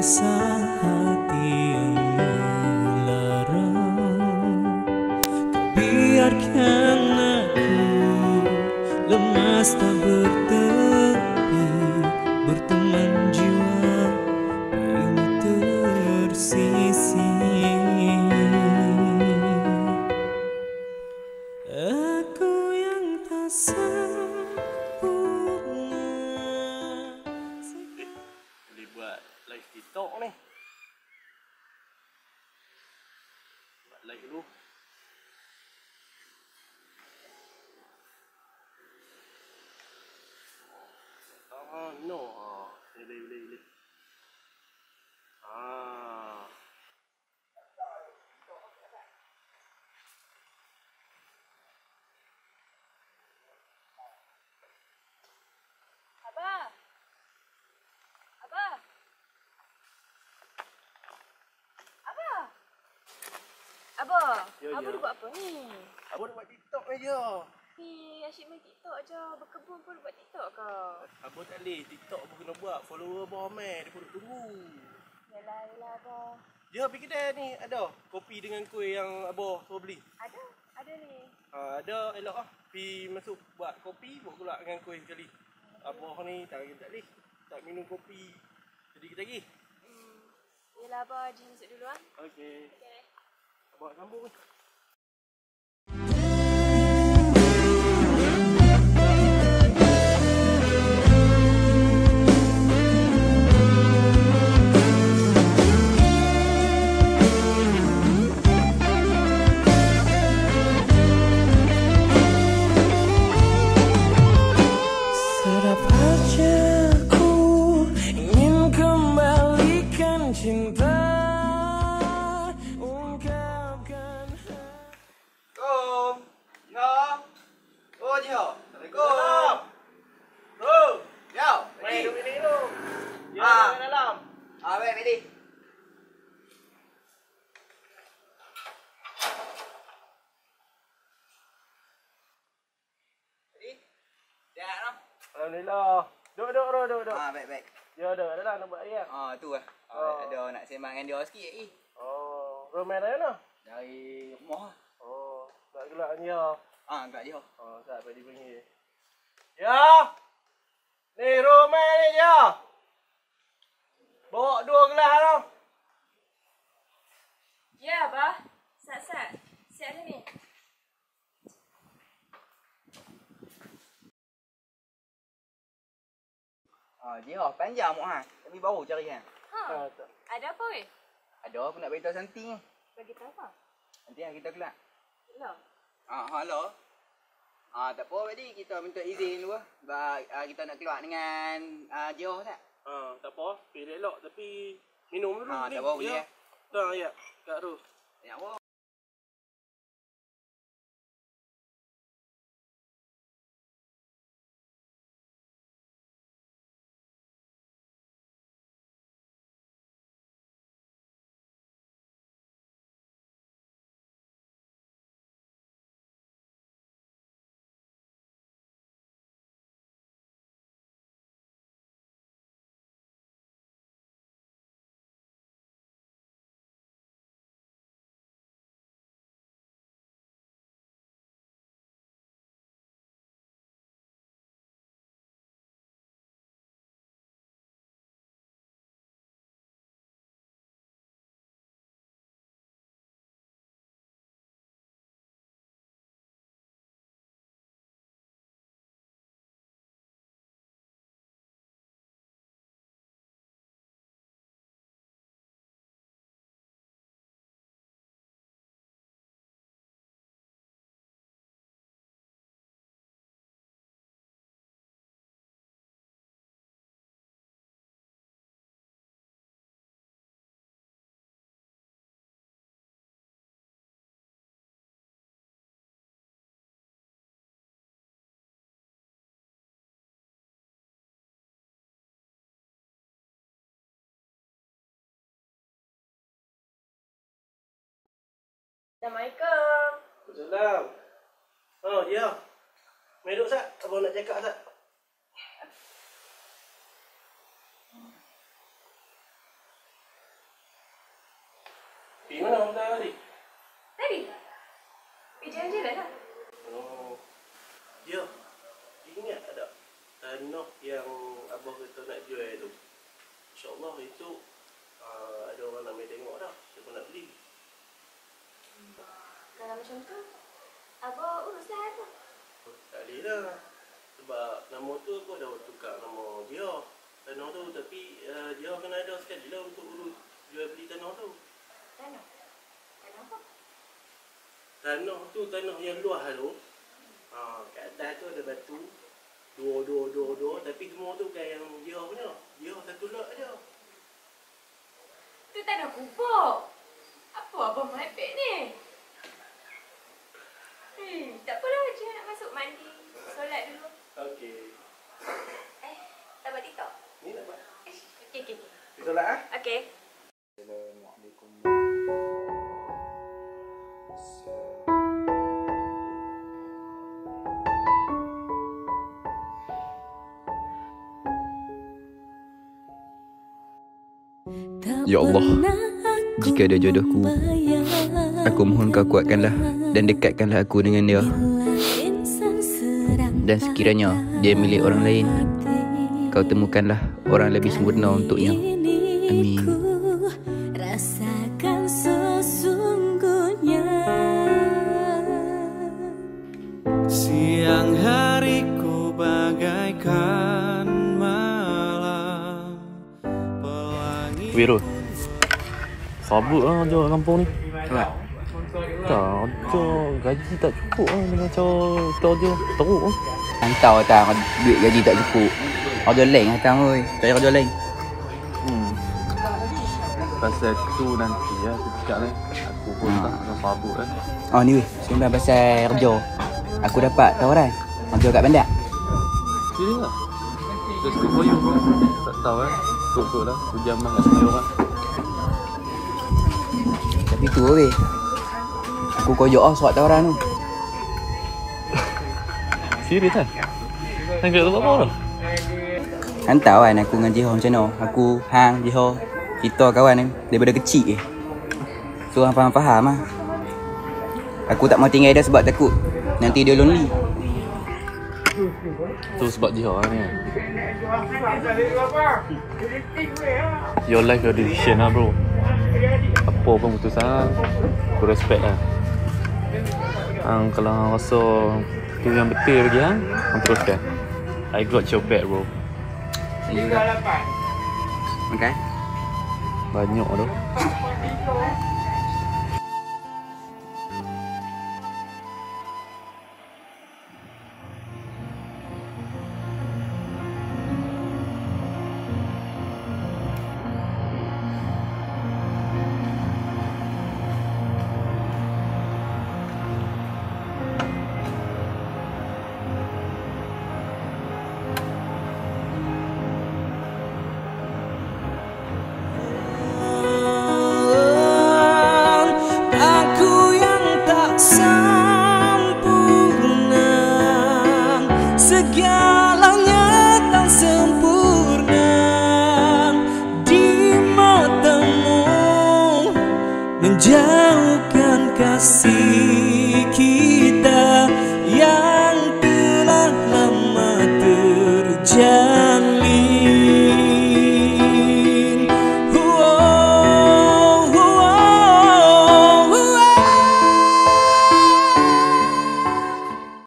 rasa hati yang melarang. Kau biarkan aku lemas tak bertepi, berteman jiwa ini tersisi. Aku yang tak sempurna. Boleh buat live TikTok ni. Buat live dulu. No. Boleh. Abah. Abah. Abah. Abah. Ya, Abah ya. dia buat apa ni? Abang nak buat TikTok je. Asyik main TikTok je. Berkebun pun buat TikTok ke? Abang tak boleh. TikTok pun kena buat. Follower abang ramai. Dia pun duk tunggu. Yalah Abah. Ya, pergi kedai ni. Ada kopi dengan kuih yang abang suruh beli. Ada ni. Ada elok lah. Pergi masuk buat kopi. Buat pula dengan kuih sekali. Abang ni tak boleh. Tak minum kopi. Jadi kita pergi. Yalah Abah, Haji masuk dulu ah. Okey. Okay. Abang sambung ni. Sedap wajahku ingin kembalikan cinta, ungkapkan. Assalamualaikum. Ya. Oh, Jiho. Assalamualaikum. Dalam. Bro. Ya. Main Ready? duduk ini dulu. Ya, Ah. dalam dalam. Baik, ready. Ready? Dah dah. Alhamdulillah. Duduk. Baik. Ya, ada dalam nak buat air. Tu lah. Oh. Ada nak sembang dengan dia sikit lagi. Oh, rumah dari mana? Dari rumah. Oh, tak gelak ni ya. Kat Jiho. Oh, tak apa dipanggil. Ya. Ni rumah ni dia. Bawa 2 gelas tu. Ya Abah. Sat. Siap dah ni. Jiho panjang mu Tapi baru cari kan. Tak. Ada apa weh? Ada aku nak beritahu Santi ni. Bagi tahu apa? Nanti kita keluar. Hello. Hello. Tak apa tadi kita minta izin dulu. Kita nak keluar dengan Jiho tak? Tak apa. Pilih elok tapi minum dulu. Tak apa boleh. Tak, ya. Kat tu. Ya apa? Assalamualaikum. Salam. Oh, dia. Mai duduk sat. Abang nak cakap sat. Pergi mana bentar tadi? Tadi? Jalan-jalan lah. Oh. Ya. Ingat tak tanah yang abah kata nak jual tu? InsyaAllah itu ada orang nak main tengok dah. Siapa nak beli? Kalau macam tu, Abah uruslah tu. Tak boleh lah. Sebab nama tu aku dah tukar nama dia. Tanah tu, tapi dia kena ada sekali lah untuk urus jual beli tanah tu. Tanah? Tanah apa? Tanah tu, tanah yang luas tu. Kat atas tu ada batu. Dua. Tapi semua tu bukan yang dia punya. Dia satu lot aja. Tu tanah kubur. Apa Abah merepek ni? Tak apalah, je nak masuk mandi. Solat dulu. Okey. Tak buat TikTok? Ni nak buat. Okey. Pergi solat ah? Okey. Ya Allah, jika ada jodohku, aku mohon kau kuatkanlah dan dekatkanlah aku dengan dia. Dan sekiranya dia milik orang lain, kau temukanlah orang lebih sempurna untuknya. Amin. Rasakan sesungguhnya siang hariku bagaikan malam pelangi. Wiro, sabut lah jual kampung ni. Sebab Tak ada, gaji tak cukup lah dengan cara kita je. Teruk lah. hantar datang duit gaji tak cukup. Order lain datang oi. Tak ada order lain. Pasal tu nanti lah, aku cakap lah. Aku pun tak nak sabut lah. Oh ni weh, sembang pasal kerja. Aku dapat tawaran kerja kat bandar. Serius lah. Just good for you bro. Tak tahu lah. Ikut-ikut lah. Ujaman kat sini orang. Tapi tu weh, aku koyok lah surat tawaran tu. Serius kan? Kan kira tak apa lah. Hantar kan aku dengan Jiho macam mana. Aku, Hang, Jiho, kita kawan ni daripada kecil je. So hang faham lah. Aku tak mau tinggal dia sebab takut nanti dia lonely. Tu sebab jihad lah ni. Your life, your decision lah bro. Apa pun keputusan, aku respect lah. Kalau hang rasa tu yang betul bagi hang, hang teruskan. I got your back bro. Saya juga. Okay. Banyak tu. Aku yang tak sempurna, segalanya tak sempurna di matamu, menjauhkan kasih kita.